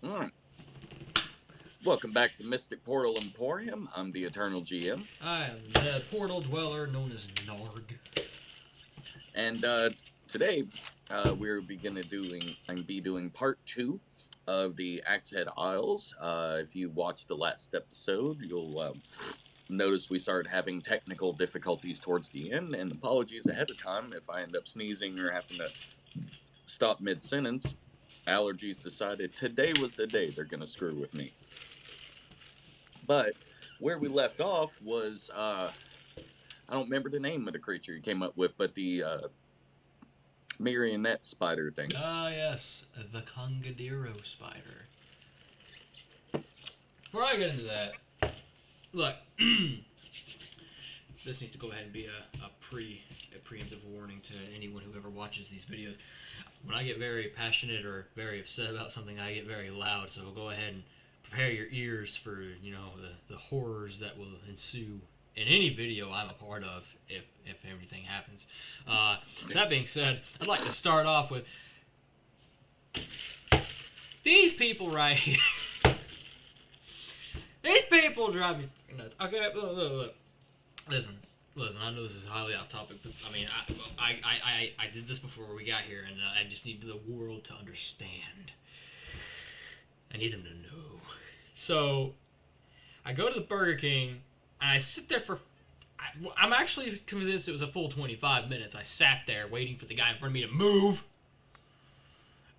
Alright. Welcome back to Mystic Portal Emporium. I'm the Eternal GM. I am the portal dweller known as Narg. And today we're doing part 2 of the Axehead Isles. If you watched the last episode, you'll notice we started having technical difficulties towards the end, and apologies ahead of time if I end up sneezing or having to stop mid-sentence. Allergies decided today was the day they're going to screw with me. But where we left off was I don't remember the name of the creature you came up with, but the marionette spider thing. Ah, yes, the Congadero spider. Before I get into that, look, this needs to go ahead and be a preemptive warning to anyone who ever watches these videos. When I get very passionate or very upset about something, I get very loud. So go ahead and prepare your ears for the horrors that will ensue in any video I'm a part of if everything happens. That being said, I'd like to start off with these people right here. These people drive me nuts. Okay, look. Listen. I know this is highly off topic, but I mean, I did this before we got here, and I just need the world to understand. I need them to know. So, I go to the Burger King, and I sit there for. I'm actually convinced it was a full 25 minutes. I sat there waiting for the guy in front of me to move.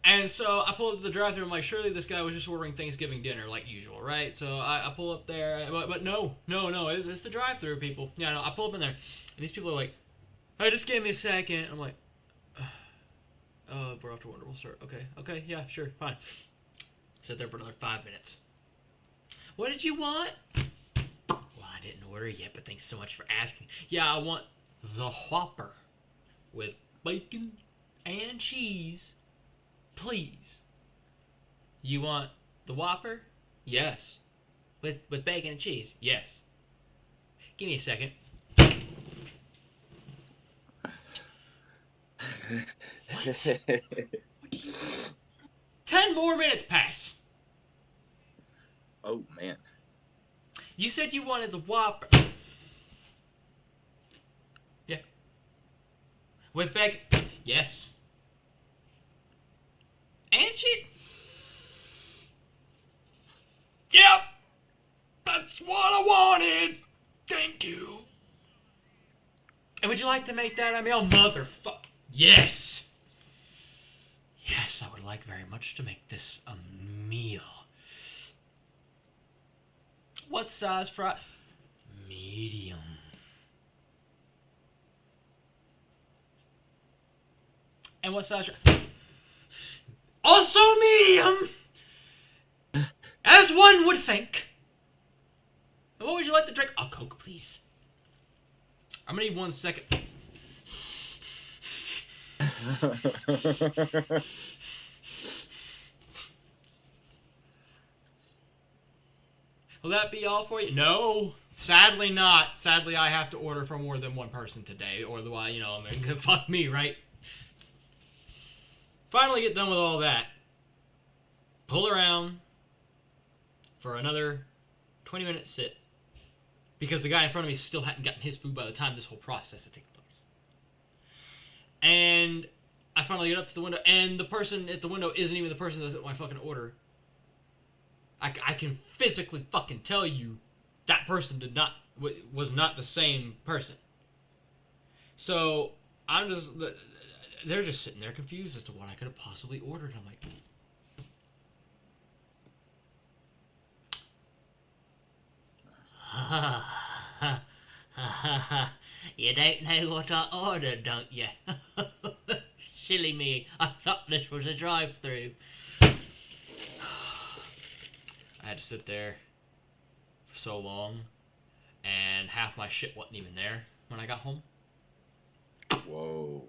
And so I pull up to the drive-thru. I'm like, surely this guy was just ordering Thanksgiving dinner like usual, right? So I pull up there, but no, it's the drive-thru, people. Yeah, no, I pull up in there, and these people are like, "Hey, just give me a second." I'm like, we're off to a wonderful start. Okay, yeah, sure, fine. Sit there for another 5 minutes. What did you want? Well, I didn't order yet, but thanks so much for asking. Yeah, I want the Whopper with bacon and cheese. Please. You want the Whopper? Yes. With bacon and cheese? Yes. Give me a second. What? 10 more minutes pass. Oh, man. You said you wanted the Whopper. Yeah. With bacon? Yes. And cheese? Yep. That's what I wanted. Thank you. And would you like to make that a meal? Motherfucker. Yes. Yes, I would like very much to make this a meal. What size fry? Medium. And what size? Also medium. As one would think. And what would you like to drink? A Coke, please. I'm gonna need 1 second. Will that be all for you? No. Sadly not. Sadly, I have to order for more than one person today, or otherwise, I mean, fuck me, right? Finally get done with all that. Pull around for another 20-minute sit. Because the guy in front of me still hadn't gotten his food by the time this whole process had taken place. And I finally get up to the window, and the person at the window isn't even the person that's at my fucking order. I can physically fucking tell you that person was not the same person. So they're just sitting there confused as to what I could have possibly ordered. I'm like, you don't know what I ordered, don't you? Silly me, I thought this was a drive-thru. I had to sit there for so long, and half my shit wasn't even there when I got home. Whoa.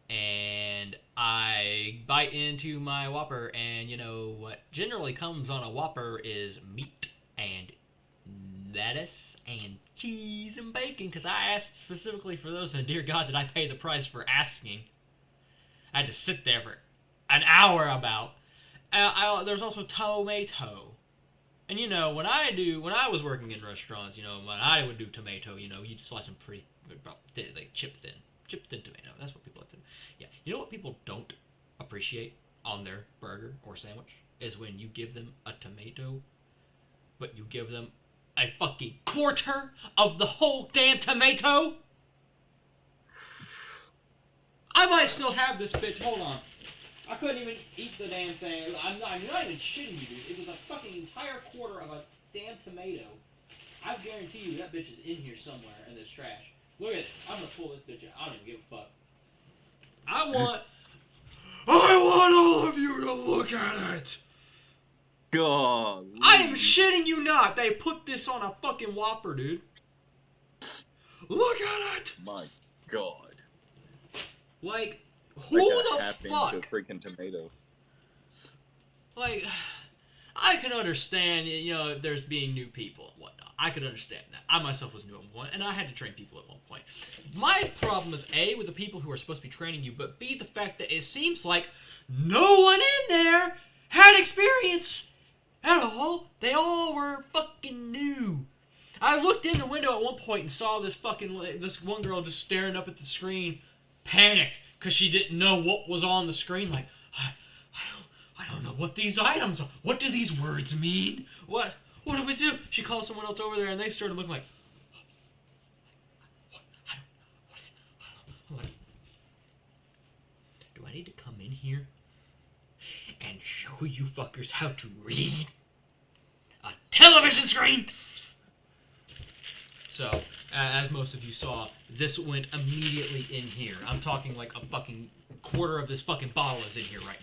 And I bite into my Whopper, and what generally comes on a Whopper is meat and lettuce and cheese and bacon, because I asked specifically for those, and dear God, did I pay the price for asking. I had to sit there for an hour about. There's also tomato. And you know, when I was working in restaurants, you know, when I would do tomato, you know, you'd slice them pretty, like chip thin tomato. That's what people like to do. Yeah, you know what people don't appreciate on their burger or sandwich is when you give them a tomato, but you give them a fucking quarter of the whole damn tomato. I might still have this bitch. Hold on. I couldn't even eat the damn thing. I'm not even shitting you, dude. It was a fucking entire quarter of a damn tomato. I guarantee you that bitch is in here somewhere in this trash. Look at it. I'm gonna pull this bitch out. I don't even give a fuck. I want all of you to look at it. God. I am shitting you not. They put this on a fucking Whopper, dude. Look at it. My God. Like, who Like the a half fuck? inch of freaking tomato. Like, I can understand, you know, there's being new people and whatnot. I could understand that. I myself was new at one point, and I had to train people at one point. My problem is A, with the people who are supposed to be training you, but B, the fact that it seems like no one in there had experience at all. They all were fucking new. I looked in the window at one point and saw this one girl just staring up at the screen, panicked because she didn't know what was on the screen. Like, I don't know what these items are. What do these words mean? What do we do? She called someone else over there, and they started looking like, what? I'm like, do I need to come in here and show you fuckers how to read a television screen? So, as most of you saw, this went immediately in here. I'm talking like a fucking quarter of this fucking bottle is in here right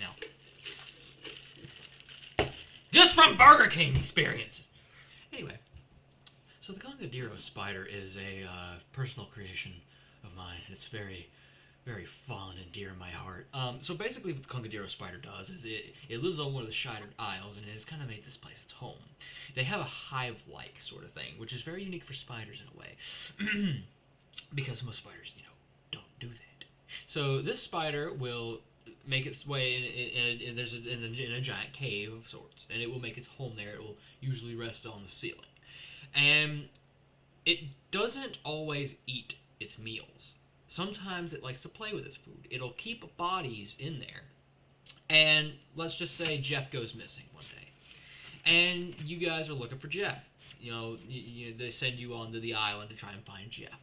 now. Just from Burger King experiences. Anyway, so the Congadero spider is a personal creation of mine. It's very, very fond and dear in my heart. So basically what the Congadero spider does is it lives on one of the shattered isles, and it has kind of made this place its home. They have a hive-like sort of thing, which is very unique for spiders in a way. Because most spiders, you know, don't do that. So this spider will make its way in a giant cave of sorts, and it will make its home there. It will usually rest on the ceiling. And it doesn't always eat its meals. Sometimes it likes to play with its food. It'll keep bodies in there. And let's just say Jeff goes missing one day. And you guys are looking for Jeff. You know, they send you onto the island to try and find Jeff.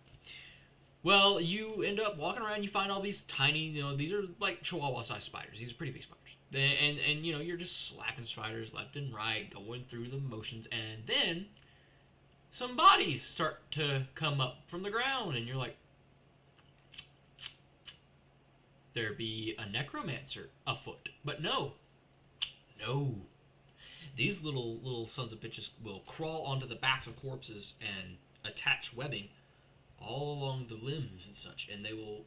Well, you end up walking around, you find all these tiny, you know, these are like Chihuahua-sized spiders. These are pretty big spiders. And you know, you're just slapping spiders left and right, going through the motions, and then some bodies start to come up from the ground, and you're like, there be a necromancer afoot. But no. These little sons of bitches will crawl onto the backs of corpses and attach webbing all along the limbs and such, and they will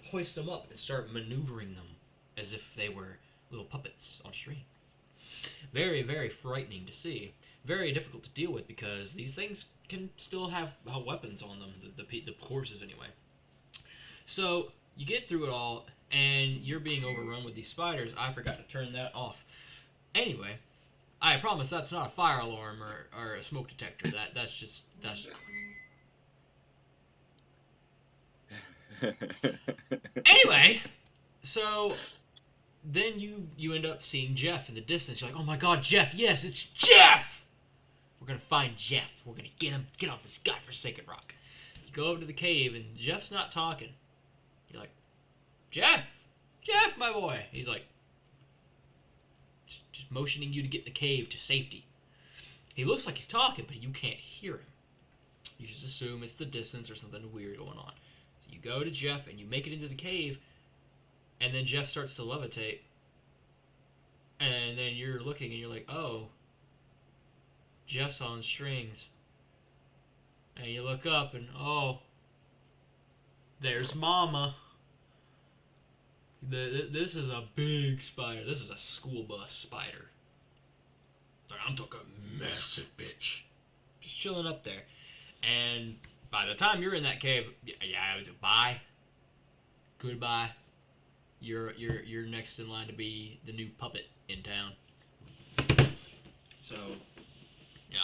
hoist them up and start maneuvering them as if they were little puppets on a string. Very, very frightening to see. Very difficult to deal with because these things can still have weapons on them, the corpses anyway. So you get through it all, and you're being overrun with these spiders. I forgot to turn that off. Anyway, I promise that's not a fire alarm or a smoke detector. That's just. Anyway, so then you end up seeing Jeff in the distance. You're like, oh my god, Jeff, yes, it's Jeff! We're gonna find Jeff. We're gonna get off this godforsaken rock. You go over to the cave, and Jeff's not talking. You're like, Jeff, my boy. He's like, just motioning you to get in the cave to safety. He looks like he's talking, but you can't hear him. You just assume it's the distance or something weird going on. So you go to Jeff, and you make it into the cave, and then Jeff starts to levitate. And then you're looking, and you're like, oh, Jeff's on strings. And you look up, and oh, there's Mama. This is a big spider. This is a school bus spider. I'm talking massive bitch. Just chilling up there. And by the time you're in that cave, yeah, bye. Goodbye. you're next in line to be the new puppet in town. So yeah,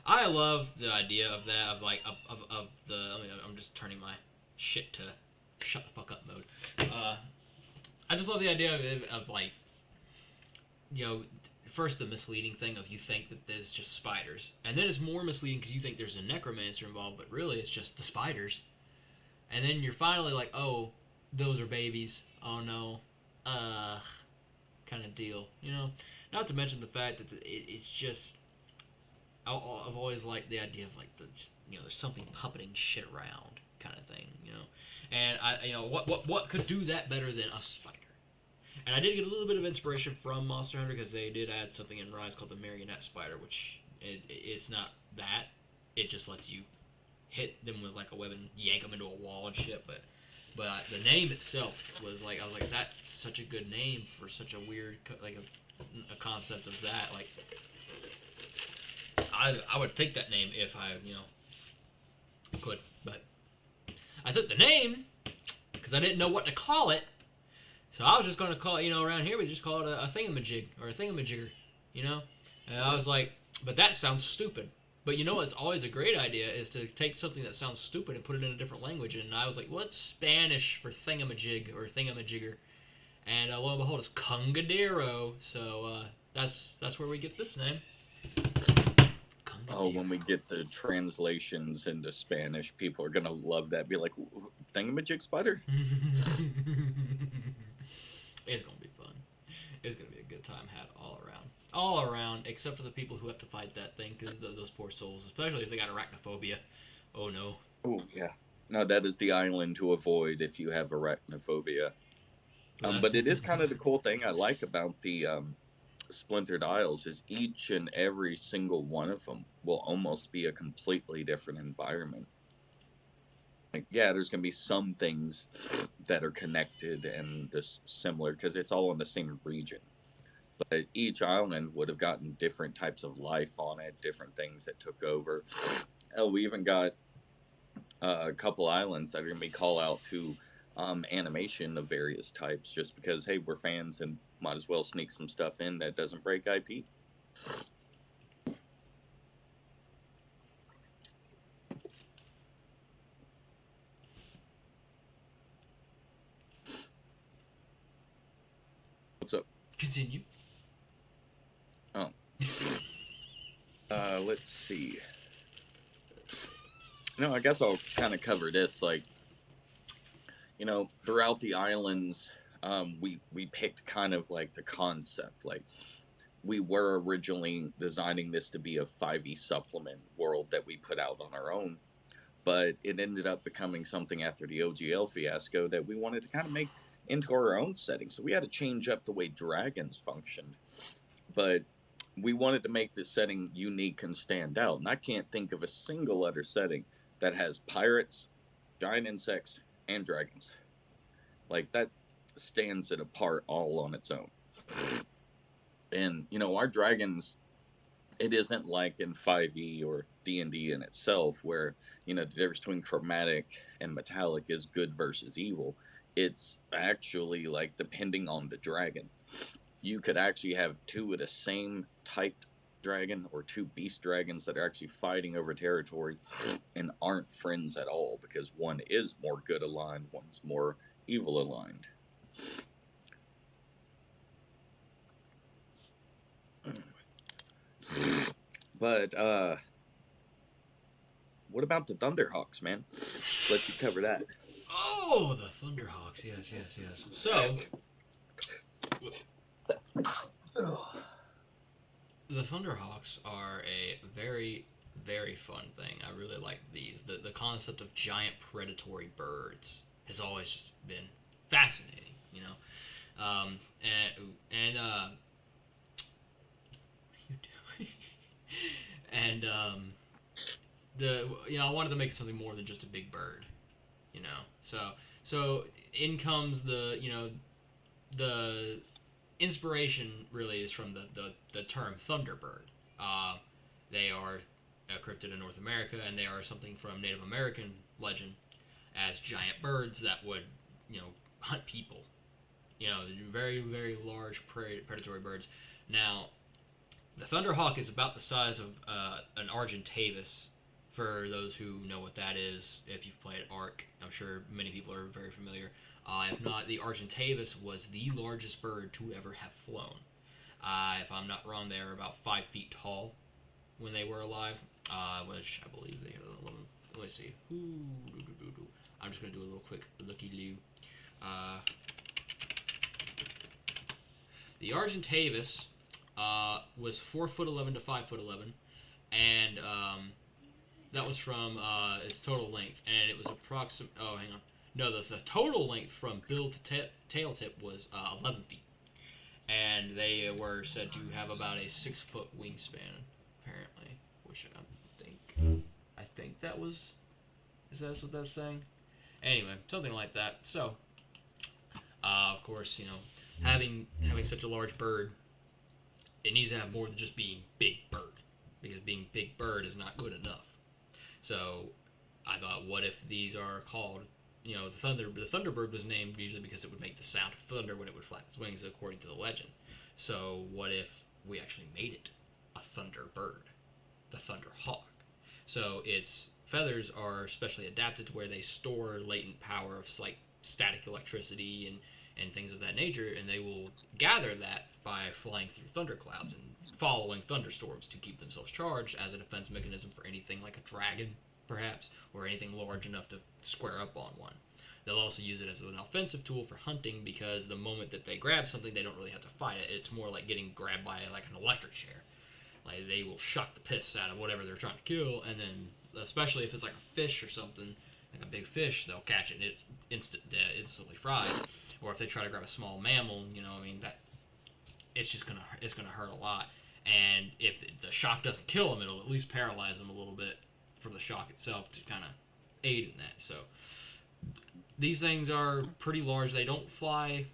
I love the idea of that of like of the. I mean, I'm just turning my shit to shut the fuck up mode. I just love the idea of like, you know, first the misleading thing of you think that there's just spiders, and then it's more misleading because you think there's a necromancer involved, but really it's just the spiders. And then you're finally like, oh, those are babies. Oh no, kind of deal, you know. Not to mention the fact that it's just I've always liked the idea of like there's something puppeting shit around kind of thing, you know. And what could do that better than a spider? And I did get a little bit of inspiration from Monster Hunter because they did add something in Rise called the marionette spider, which it's not that. It just lets you hit them with like a weapon, yank them into a wall and shit. But the name itself was like I was like that's such a good name for such a weird like a concept of that. Like I would take that name if I could, but I took the name because I didn't know what to call it. So I was just going to call it, around here we just call it a thingamajig or a thingamajigger, And I was like, but that sounds stupid. But what's always a great idea is to take something that sounds stupid and put it in a different language. And I was like, what's Spanish for thingamajig or thingamajigger? And lo and behold, it's Congadero. So that's where we get this name. Oh, when we get the translations into Spanish, people are gonna love that. Be like, thingamajig spider? It's gonna be fun. It's gonna be a good time had all around. All around, except for the people who have to fight that thing, because those poor souls, especially if they got arachnophobia. Oh no. Oh yeah. No, that is the island to avoid if you have arachnophobia. But it is kind of the cool thing I like about the Splintered Isles is each and every single one of them will almost be a completely different environment. Like, yeah, there's going to be some things that are connected and this similar because it's all in the same region. But each island would have gotten different types of life on it, different things that took over. Hell, we even got a couple islands that are going to be call out to animation of various types just because, hey, we're fans and might as well sneak some stuff in that doesn't break IP. What's up? Continue. Oh. Let's see. No, I guess I'll kind of cover this. Like, throughout the islands, we picked kind of like the concept. Like, we were originally designing this to be a 5e supplement world that we put out on our own, but it ended up becoming something after the OGL fiasco that we wanted to kind of make into our own setting. So we had to change up the way dragons functioned, but we wanted to make this setting unique and stand out. And I can't think of a single other setting that has pirates, giant insects, and dragons. Like, that stands it apart all on its own. And, our dragons, it isn't like in 5e or D&D in itself where, the difference between chromatic and metallic is good versus evil. It's actually, like, depending on the dragon. You could actually have two of the same type dragon or two beast dragons that are actually fighting over territory and aren't friends at all because one is more good aligned, one's more evil aligned. But what about the Thunderhawks, man? Let you cover that. Oh, the Thunderhawks. Yes. So the Thunderhawks are a very, very fun thing. I really like these. The concept of giant predatory birds has always just been fascinating, what are you doing? And I wanted to make something more than just a big bird, So in comes the inspiration really is from the term Thunderbird. They are a cryptid in North America, and they are something from Native American legend as giant birds that would, hunt people very, very large predatory birds. Now, the thunderhawk is about the size of an Argentavis. For those who know what that is, if you've played Ark, I'm sure many people are very familiar. If not, the Argentavis was the largest bird to ever have flown. If I'm not wrong, they were about 5 feet tall when they were alive, which I believe they had a little. Let me see. I'm just gonna do a little quick looky loo. The Argentavis was 4'11" to 5'11", and that was from its total length, and it was approximate. Oh, hang on. No, the total length from bill to tail tip was 11 feet, and they were said to have about a 6-foot wingspan, apparently. Which I think that was. Is that what that's saying? Anyway, something like that. So, of course, having such a large bird, it needs to have more than just being big bird, because being big bird is not good enough. So I thought, what if these are called, the Thunderbird was named usually because it would make the sound of thunder when it would flap its wings, according to the legend. So what if we actually made it a Thunderbird, the Thunderhawk? So its feathers are specially adapted to where they store latent power of like static electricity and things of that nature, and they will gather that by flying through thunderclouds and following thunderstorms to keep themselves charged as a defense mechanism for anything like a dragon, perhaps, or anything large enough to square up on one. They'll also use it as an offensive tool for hunting, because the moment that they grab something, they don't really have to fight it. It's more like getting grabbed by like an electric chair. Like, they will shock the piss out of whatever they're trying to kill, and then, especially if it's like a fish or something, like a big fish, they'll catch it and it's instantly fried. Or if they try to grab a small mammal, that it's gonna hurt a lot. And if the shock doesn't kill them, it'll at least paralyze them a little bit from the shock itself to kind of aid in that. So these things are pretty large. They don't fly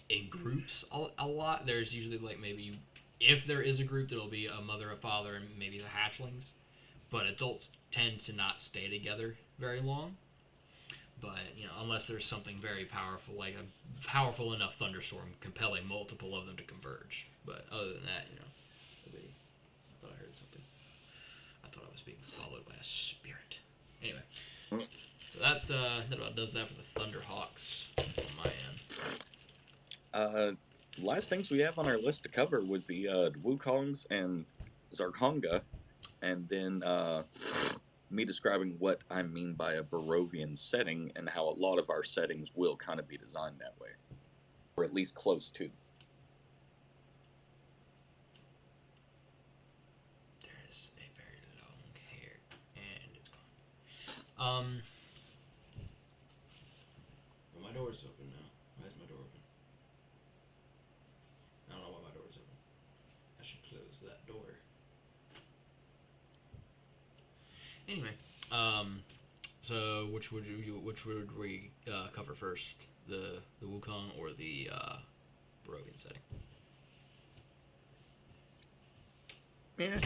in groups a lot. There's usually like maybe, if there is a group, there'll be a mother, a father, and maybe the hatchlings. But adults tend to not stay together very long. But, unless there's something very powerful, like a powerful enough thunderstorm compelling multiple of them to converge. But other than that, I thought I heard something. I thought I was being followed by a spirit. Anyway, so that about does that for the Thunderhawks on my end. Last things we have on our list to cover would be Wukongs and Zarkonga, and then me describing what I mean by a Barovian setting and how a lot of our settings will kind of be designed that way, or at least close to. There's a very long hair, and it's gone. Well, my door's open now. Why is my door open? I don't know why my door's open. I should close that door. Anyway, so which would we cover first, the Wukong or the Barovian setting? Yeah.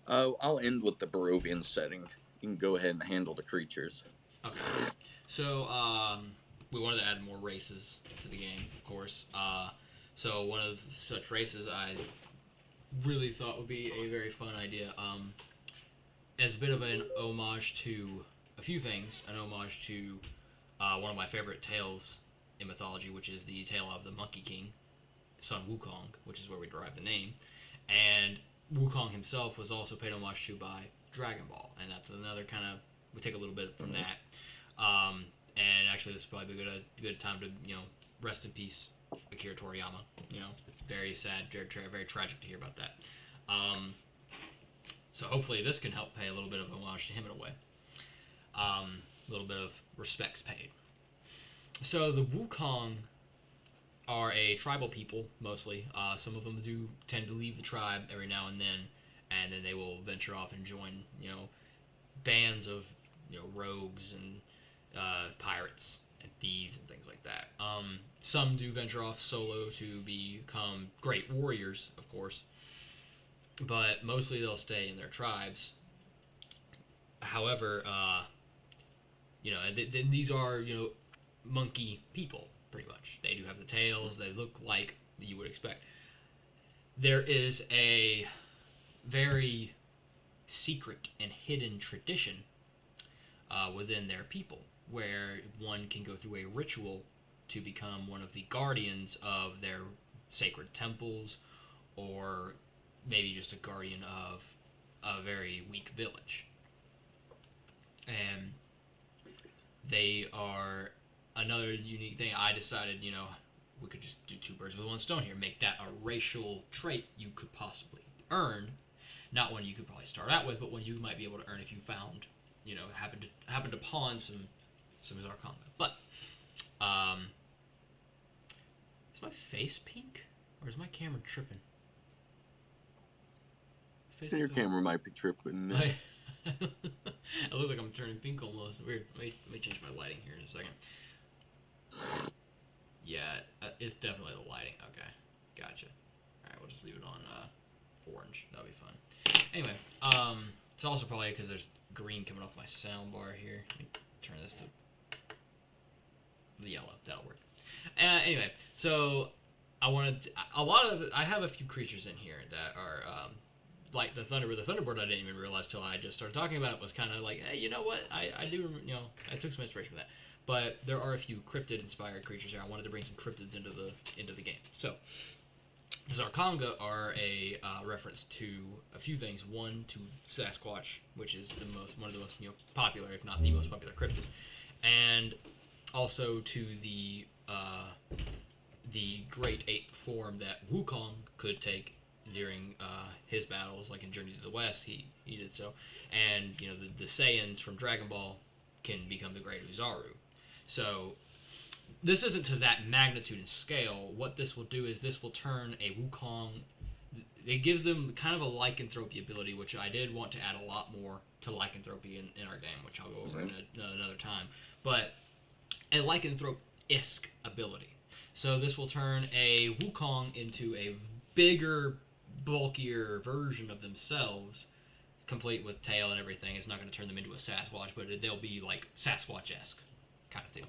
I'll end with the Barovian setting. You can go ahead and handle the creatures. Okay. So we wanted to add more races to the game, of course. So one of such races I really thought would be a very fun idea. As a bit of an homage to a few things, an homage to one of my favorite tales in mythology, which is the tale of the Monkey King, Sun Wukong, which is where we derive the name. And Wukong himself was also paid homage to by Dragon Ball, and that's another kind of, we take a little bit from that. And actually, this is probably a good time to, rest in peace, Akira Toriyama. Very sad, very tragic to hear about that. So hopefully this can help pay a little bit of homage to him in a way. A little bit of respects paid. So the Wukong are a tribal people, mostly. Some of them do tend to leave the tribe every now and then they will venture off and join, bands of, rogues and pirates and thieves and things like that. Some do venture off solo to become great warriors, of course, but mostly they'll stay in their tribes. However, these are, monkey people, pretty much. They do have the tails. They look like you would expect. There is a very secret and hidden tradition within their people where one can go through a ritual to become one of the guardians of their sacred temples, or maybe just a guardian of a very weak village. And they are another unique thing. I decided, we could just do two birds with one stone here. Make that a racial trait you could possibly earn. Not one you could probably start out with, but one you might be able to earn if you found, happened to pawn some Zarkonga. But is my face pink or is my camera tripping? Your camera might be tripping. I look like I'm turning pink almost. Weird. Let me change my lighting here in a second. Yeah, it's definitely the lighting. Okay, gotcha. All right, we'll just leave it on orange. That'll be fun. Anyway, it's also probably because there's green coming off my sound bar here. Let me turn this to the yellow. That'll work. Anyway, so I have a few creatures in here that are like the Thunderbird. The Thunderbird I didn't even realize till I just started talking about it was kind of like, hey, you know what? I do, I took some inspiration from that. But there are a few cryptid-inspired creatures here. I wanted to bring some cryptids into the game. So the Zarkonga are a reference to a few things. One, to Sasquatch, which is one of the most popular, if not the most popular cryptid, and also to the great ape form that Wukong could take during his battles, like in Journey to the West, he did so, and the Saiyans from Dragon Ball can become the Great Uzaru. So this isn't to that magnitude and scale. What this will do is this will turn a Wukong. It gives them kind of a lycanthropy ability, which I did want to add a lot more to lycanthropy in our game, which I'll go over in another time. But a lycanthrope-esque ability. So this will turn a Wukong into a bigger, bulkier version of themselves, complete with tail and everything. It's not going to turn them into a Sasquatch, but they'll be like Sasquatch-esque kind of deal.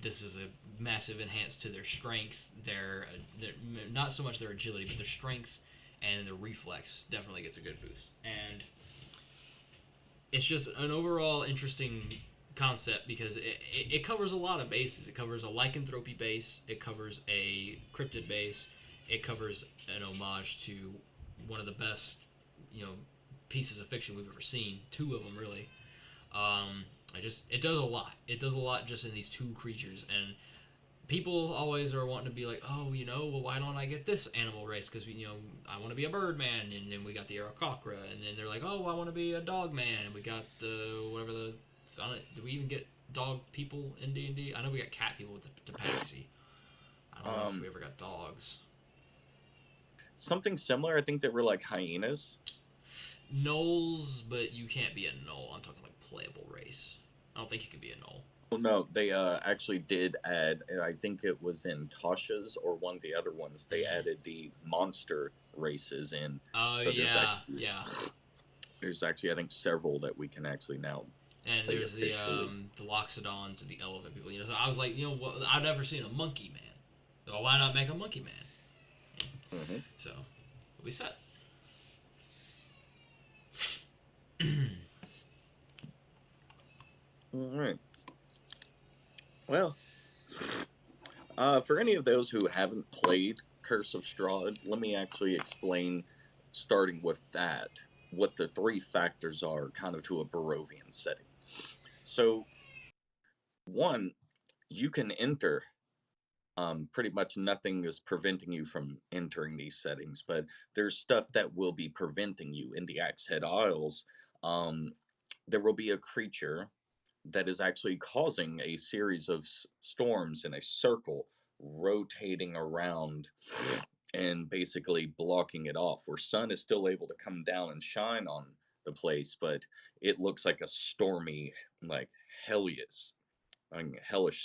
This is a massive enhance to their strength, their not so much their agility, but their strength and their reflex definitely gets a good boost. And it's just an overall interesting concept because it covers a lot of bases. It covers a lycanthropy base, it covers a cryptid base, it covers an homage to one of the best, pieces of fiction we've ever seen. Two of them, really. It does a lot. It does a lot just in these two creatures, and people always are wanting to be like, oh, well, why don't I get this animal race? Because I want to be a bird man, and then we got the Aarakocra, and then they're like, oh, I want to be a dog man, and we got do we even get dog people in D&D? I know we got cat people with the Tabaxi. I don't know if we ever got dogs. Something similar. I think they were like hyenas. Gnolls, but you can't be a gnoll. I'm talking like playable race. I don't think you can be a gnoll. Well, no, they actually did add, and I think it was in Tasha's or one of the other ones, they added the monster races in. Oh, so yeah. There's actually, I think, several that we can actually now. And there's the Loxodons and the elephant people. So I was like, I've never seen a monkey man. So why not make a monkey man? Mm-hmm. So we'll be set. All right. Well, for any of those who haven't played Curse of Strahd, let me actually explain, starting with that, what the three factors are kind of to a Barovian setting. So, one, you can enter. Pretty much nothing is preventing you from entering these settings, but there's stuff that will be preventing you. In the Axehead Isles, there will be a creature that is actually causing a series of storms in a circle, rotating around and basically blocking it off, where sun is still able to come down and shine on the place, but it looks like a stormy, like hellish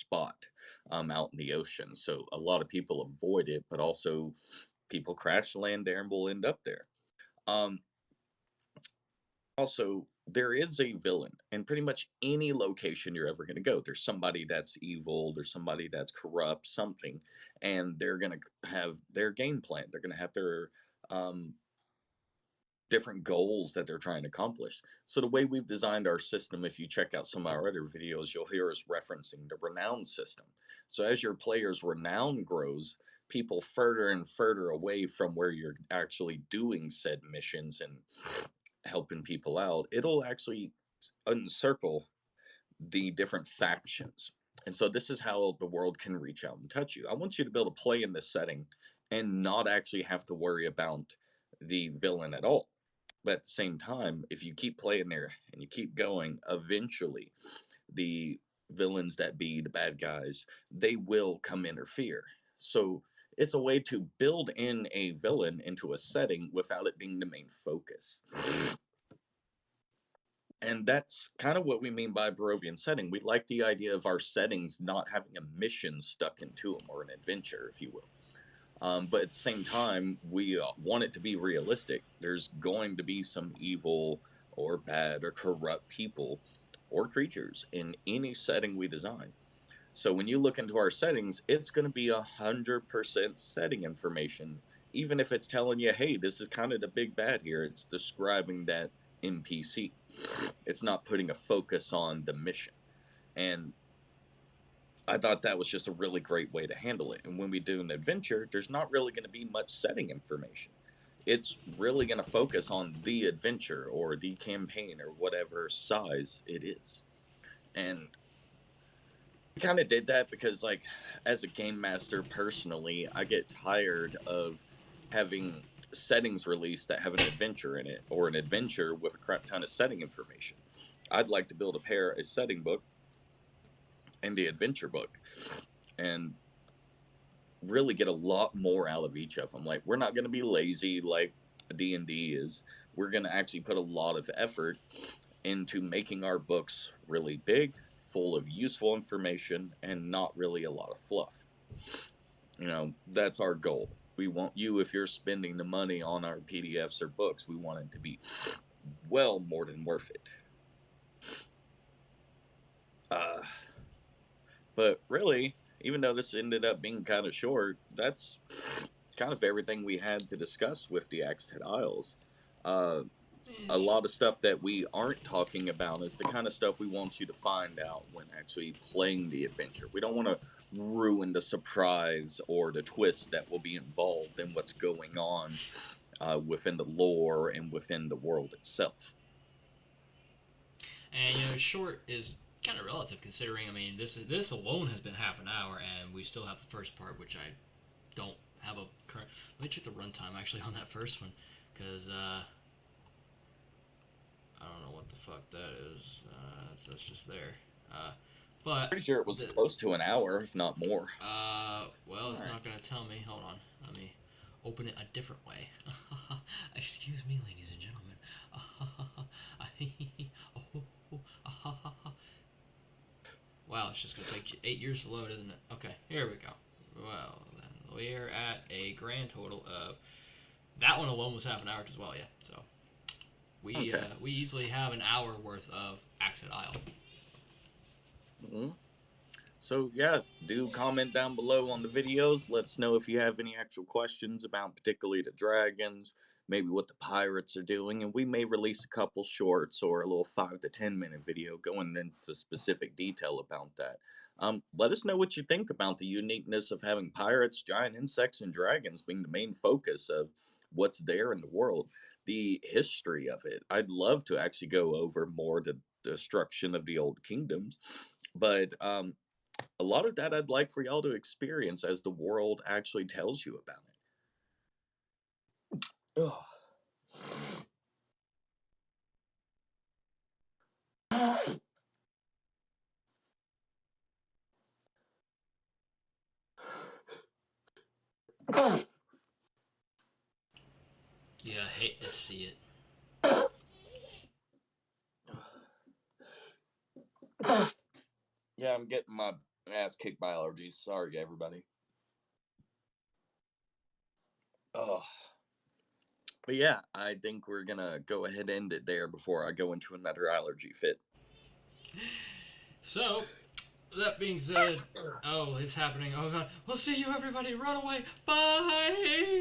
spot out in the ocean. So a lot of people avoid it, but also people crash land there and will end up there. Also, there is a villain in pretty much any location you're ever going to go. There's somebody that's evil, there's somebody that's corrupt, something, and they're going to have their game plan. They're going to have their um, different goals that they're trying to accomplish. So the way we've designed our system, if you check out some of our other videos, you'll hear us referencing the renown system. So as your player's renown grows, people further and further away from where you're actually doing said missions and helping people out, it'll actually encircle the different factions. And so this is how the world can reach out and touch you. I want you to be able to play in this setting and not actually have to worry about the villain at all. But at the same time, if you keep playing there and you keep going, eventually the villains that be the bad guys, they will come interfere. So it's a way to build in a villain into a setting without it being the main focus. And that's kind of what we mean by Barovian setting. We like the idea of our settings not having a mission stuck into them, or an adventure, if you will. But at the same time, we want it to be realistic. There's going to be some evil or bad or corrupt people or creatures in any setting we design. So when you look into our settings, it's going to be 100% setting information. Even if it's telling you, hey, this is kind of the big bad here, it's describing that NPC. It's not putting a focus on the mission. And I thought that was just a really great way to handle it. And when we do an adventure, there's not really going to be much setting information. It's really going to focus on the adventure or the campaign or whatever size it is. And we kind of did that because, like, as a game master personally, I get tired of having settings released that have an adventure in it, or an adventure with a crap ton of setting information. I'd like to build a pair a setting book and the adventure book, and really get a lot more out of each of them. Like, we're not going to be lazy like D&D is. We're going to actually put a lot of effort into making our books really big, full of useful information, and not really a lot of fluff. You know, that's our goal. We want you, if you're spending the money on our PDFs or books, we want it to be well more than worth it. But really, even though this ended up being kind of short, that's kind of everything we had to discuss with the Axe Head Isles. A lot of stuff that we aren't talking about is the kind of stuff we want you to find out when actually playing the adventure. We don't want to ruin the surprise or the twist that will be involved in what's going on within the lore and within the world itself. And short is kind of relative considering. I mean, this alone has been half an hour, and we still have the first part, which I don't have a current. Let me check the runtime actually on that first one, because I don't know what the fuck that is. That's just there. But Pretty sure it was close to an hour, if not more. Well, it's not gonna tell me. Hold on. Let me open it a different way. Excuse me, ladies and gentlemen. Wow, it's just gonna take you 8 years to load, isn't it? Okay, here we go. Well, then we're at a grand total of that one alone was half an hour as well. Yeah, so we easily have an hour worth of Axe Head Isle. Mm-hmm. So yeah, do comment down below on the videos. Let us know if you have any actual questions about particularly the dragons, maybe what the pirates are doing, and we may release a couple shorts or a little 5 to 10 minute video going into specific detail about that. Let us know what you think about the uniqueness of having pirates, giant insects, and dragons being the main focus of what's there in the world. The history of it. I'd love to actually go over more the destruction of the old kingdoms, but a lot of that I'd like for y'all to experience as the world actually tells you about it. Ugh. Yeah, I hate to see it. Yeah, I'm getting my ass kicked by allergies. Sorry, everybody. Oh, But yeah, I think we're gonna go ahead and end it there before I go into another allergy fit. So, that being said, oh, it's happening. Oh god. We'll see you, everybody. Run away. Bye.